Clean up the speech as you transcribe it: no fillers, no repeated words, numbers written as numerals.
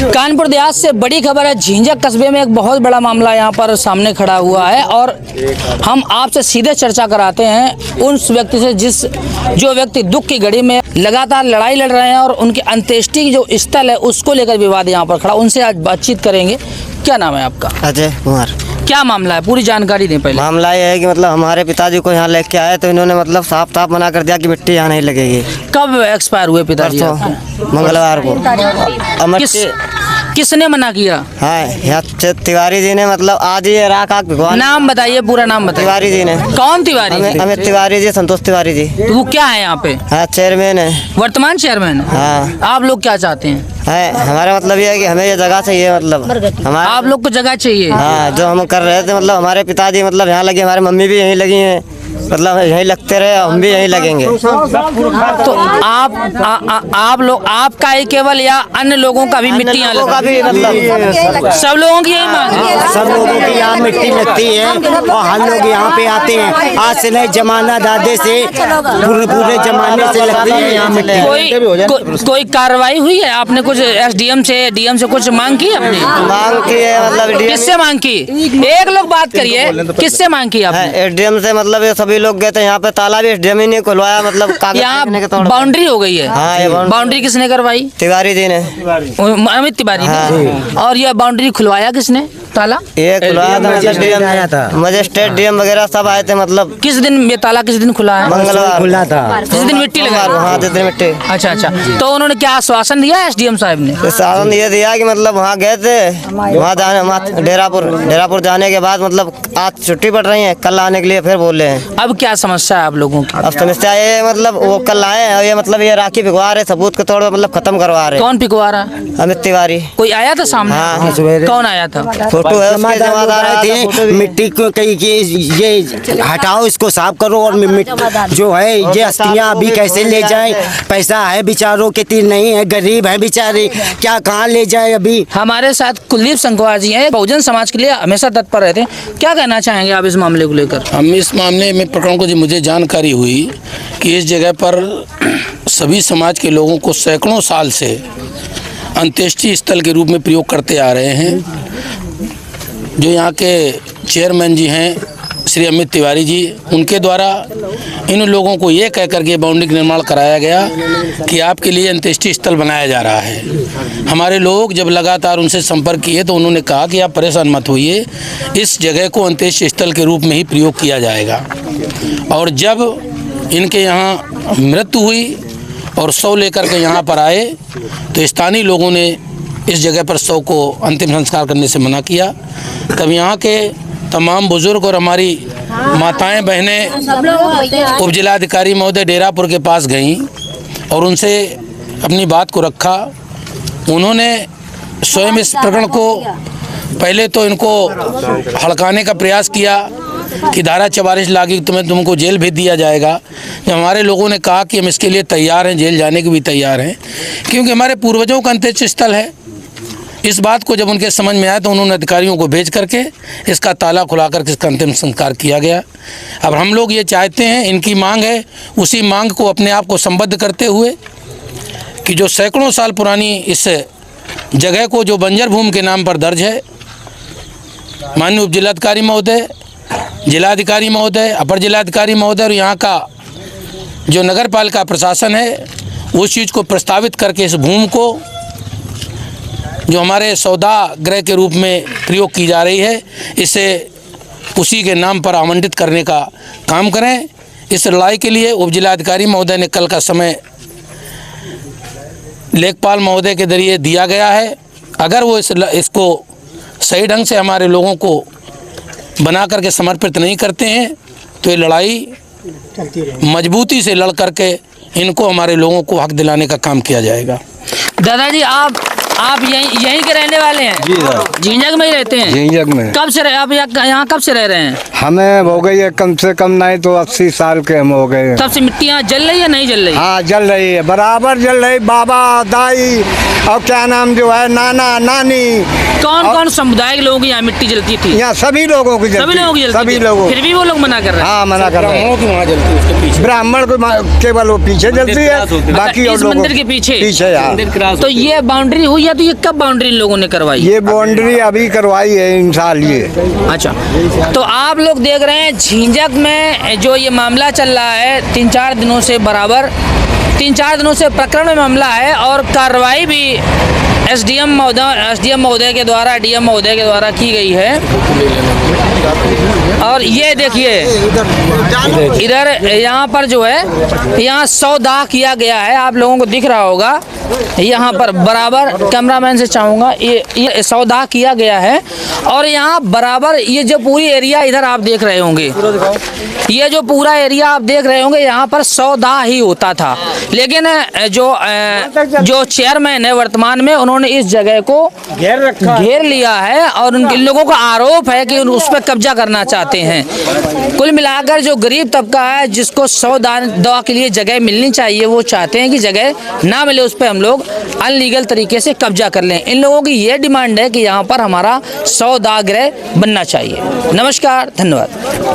कानपुर देहात से बड़ी खबर है। झिंझक कस्बे में एक बहुत बड़ा मामला यहाँ पर सामने खड़ा हुआ है और हम आपसे सीधे चर्चा कराते हैं उस व्यक्ति से जो व्यक्ति दुख की घड़ी में लगातार लड़ाई लड़ रहे हैं और उनकी अंत्येष्टि की जो स्थल है उसको लेकर विवाद यहाँ पर खड़ा। उनसे आज बातचीत करेंगे। क्या नाम है आपका? अजय कुमार। क्या मामला है, पूरी जानकारी दें पहले। मामला ये है कि मतलब हमारे पिताजी को यहाँ लेके आए तो इन्होंने मतलब साफ साफ मना कर दिया कि मिट्टी यहाँ नहीं लगेगी। कब एक्सपायर हुए पिताजी? मंगलवार को। किसने मना किया? हाँ, तिवारी जी ने मतलब आज ही राख भगवान। नाम बताइए, पूरा नाम बताइए। तिवारी जी ने। कौन तिवारी? अमित तिवारी जी, संतोष तिवारी जी। तो वो क्या है यहाँ पे? हाँ, चेयरमैन है, वर्तमान चेयरमैन। हाँ। आप लोग क्या चाहते हैं? हमारा मतलब ये है कि हमें ये जगह चाहिए, मतलब हमारा। आप लोग को जगह चाहिए? हाँ, जो हम कर रहे थे मतलब हमारे पिताजी मतलब यहाँ लगे, हमारे मम्मी भी यहीं लगी हैं, मतलब यहीं लगते रहे, हम भी यहीं लगेंगे। तो आप लोग, आपका ही केवल या अन्य लोगों का भी मिट्टी यहाँ का भी मतलब सब लोगों की यही मांग है? सब लोगों की यहाँ मिट्टी लगती है और हम लोग यहाँ पे आते हैं। आज से नहीं, जमाना दादे से पूरे जमाने से लगती है यहाँ मिट्टी। कोई कार्रवाई हुई है? आपने कुछ एसडीएम से, डीएम से कुछ मांग की? अपनी मांग की है, मतलब किससे मांग की? एक लोग बात करिए, किससे मांग की आपने? एसडीएम से, मतलब ये सभी लोग गए थे यहाँ पे, ताला भी एसडीएम ही नहीं खुलवाया, मतलब यहाँ बाउंड्री हो गई है। हाँ, बाउंड्री किसने करवाई? तिवारी जी ने, अमित तिवारी ने। और यह बाउंड्री खुलवाया किसने? ताला ये खुलवाया था, मजिस्ट्रेट डीएम वगैरह सब आए थे। मतलब किस दिन ये ताला किस दिन खुला है? मंगलवार खुला था, जिस दिन मिट्टी लगा। हाँ, जिस दिन मिट्टी। अच्छा। तो उन्होंने क्या आश्वासन दिया एसडीएम साहब ने? आश्वासन ये दिया कि मतलब वहाँ गए थे, वहाँ जाने डेरापुर जाने के बाद मतलब आज छुट्टी पड़ रही है, कल आने के लिए फिर बोल रहे हैं। अब क्या समस्या है आप लोगों की? अब समस्या ये मतलब वो कल आए और ये मतलब ये राखी भिगवा रहे, सबूत के तौर पर मतलब खत्म करवा रहे। कौन भिगवा रहा? अमित तिवारी। कोई आया था सामने? हाँ, कौन आया था? फोटो है, मिट्टी को कहीं ये हटाओ, इसको साफ करो और जो है ये अस्थियां अभी कैसे ले जाएं? पैसा है बेचारों के तीन नहीं है, गरीब है बेचारे, क्या कहाँ ले जाए? अभी हमारे साथ कुलदीप संघवार जी हैं, बहुजन समाज के लिए हमेशा तत्पर रहते हैं। क्या कहना चाहेंगे आप इस मामले को लेकर? हम इस मामले में प्रकरण को मुझे जानकारी हुई कि इस जगह पर सभी समाज के लोगों को सैकड़ों साल से अंत्येष्टि स्थल के रूप में प्रयोग करते आ रहे हैं। जो यहाँ के चेयरमैन जी हैं श्री अमित तिवारी जी, उनके द्वारा इन लोगों को ये कह करके बाउंड्री का निर्माण कराया गया कि आपके लिए अंत्येष्टि स्थल बनाया जा रहा है। हमारे लोग जब लगातार उनसे संपर्क किए तो उन्होंने कहा कि आप परेशान मत होइए, इस जगह को अंत्येष्टि स्थल के रूप में ही प्रयोग किया जाएगा। और जब इनके यहाँ मृत्यु हुई और शव लेकर के यहाँ पर आए तो स्थानीय लोगों ने इस जगह पर शव को अंतिम संस्कार करने से मना किया। तब यहाँ के तमाम बुजुर्ग और हमारी माताएं बहनें उप जिलाधिकारी महोदय डेरापुर के पास गईं और उनसे अपनी बात को रखा। उन्होंने स्वयं इस प्रकरण को पहले तो इनको हड़काने का प्रयास किया कि धारा 44 लागी, तुमको जेल भेज दिया जाएगा। जब हमारे लोगों ने कहा कि हम इसके लिए तैयार हैं, जेल जाने के भी तैयार हैं, क्योंकि हमारे पूर्वजों का अंत्येष्टि स्थल है। इस बात को जब उनके समझ में आया तो उन्होंने अधिकारियों को भेज करके इसका ताला खुला करके इसका अंतिम संस्कार किया गया। अब हम लोग ये चाहते हैं, इनकी मांग है, उसी मांग को अपने आप को संबद्ध करते हुए कि जो सैकड़ों साल पुरानी इस जगह को जो बंजर भूमि के नाम पर दर्ज है, माननीय उप जिलाधिकारी महोदय, जिलाधिकारी महोदय, अपर जिलाधिकारी महोदय और यहाँ का जो नगर पालिका प्रशासन है, उस चीज़ को प्रस्तावित करके इस भूमि को जो हमारे सौदा गृह के रूप में प्रयोग की जा रही है, इसे उसी के नाम पर आवंटित करने का काम करें। इस लड़ाई के लिए उप जिलाधिकारी महोदय ने कल का समय लेखपाल महोदय के जरिए दिया गया है। अगर वो इसको सही ढंग से हमारे लोगों को बना करके समर्पित नहीं करते हैं तो ये लड़ाई मजबूती से लड़ करके इनको, हमारे लोगों को हक दिलाने का काम किया जाएगा। दादाजी, आप यहीं के रहने वाले हैं? जी सर। झिंझक में ही रहते हैं? झिंझक में। कब से आप यहाँ कब से रह रहे हैं? हमें हो गई है कम से कम नहीं तो 80 साल के हम हो गए। तब से मिट्टी यहाँ जल रही है? नहीं जल रही? हाँ, जल रही है, बराबर जल रही। बाबा दाई और क्या नाम जो है नाना नानी कौन कौन समुदाय के लोगों की यहाँ मिट्टी जलती थी? यहाँ सभी लोगों की सभी लोगों की जलती सभी थी? लोगों फिर भी वो लोग मना कर रहे हैं। हाँ मना कर रहे हैं। ब्राह्मणों की वहाँ जलती है उसके पीछे। ब्राह्मण को केवल वो पीछे जलती है, बाकी अच्छा, और इस लोगों मंदिर के पीछे? पीछे हाँ। तो ये बाउंड्री हुई है, तो ये कब बाउंड्री इन लोगों ने करवाई? ये बाउंड्री अभी करवाई है इन साल ये। अच्छा, तो आप लोग देख रहे हैं झींझक में जो ये मामला चल रहा है 3-4 दिनों से बराबर 3-4 दिनों से प्रकरण में मामला है और कार्रवाई भी एसडीएम महोदय के द्वारा डीएम महोदय के द्वारा की गई है। और ये देखिए इधर यहाँ पर जो है यहाँ सौदा किया गया है, आप लोगों को दिख रहा होगा यहाँ पर बराबर, कैमरामैन से चाहूँगा, ये सौदा किया गया है। और यहाँ बराबर ये जो पूरी एरिया इधर आप देख रहे होंगे, ये जो पूरा एरिया आप देख रहे होंगे यहाँ पर सौदा ही होता था। लेकिन जो चेयरमैन है वर्तमान में, उन्होंने इस जगह को घेर लिया है और उन लोगों का आरोप है कि उस पर कब्जा करना चाहते हैं। कुल मिलाकर जो गरीब तबका है जिसको सौदा के लिए जगह मिलनी चाहिए, वो चाहते हैं कि जगह ना मिले, उस पर हम लोग अनलीगल तरीके से कब्जा कर लें। इन लोगों की ये डिमांड है कि यहाँ पर हमारा सौदागृह बनना चाहिए। नमस्कार, धन्यवाद।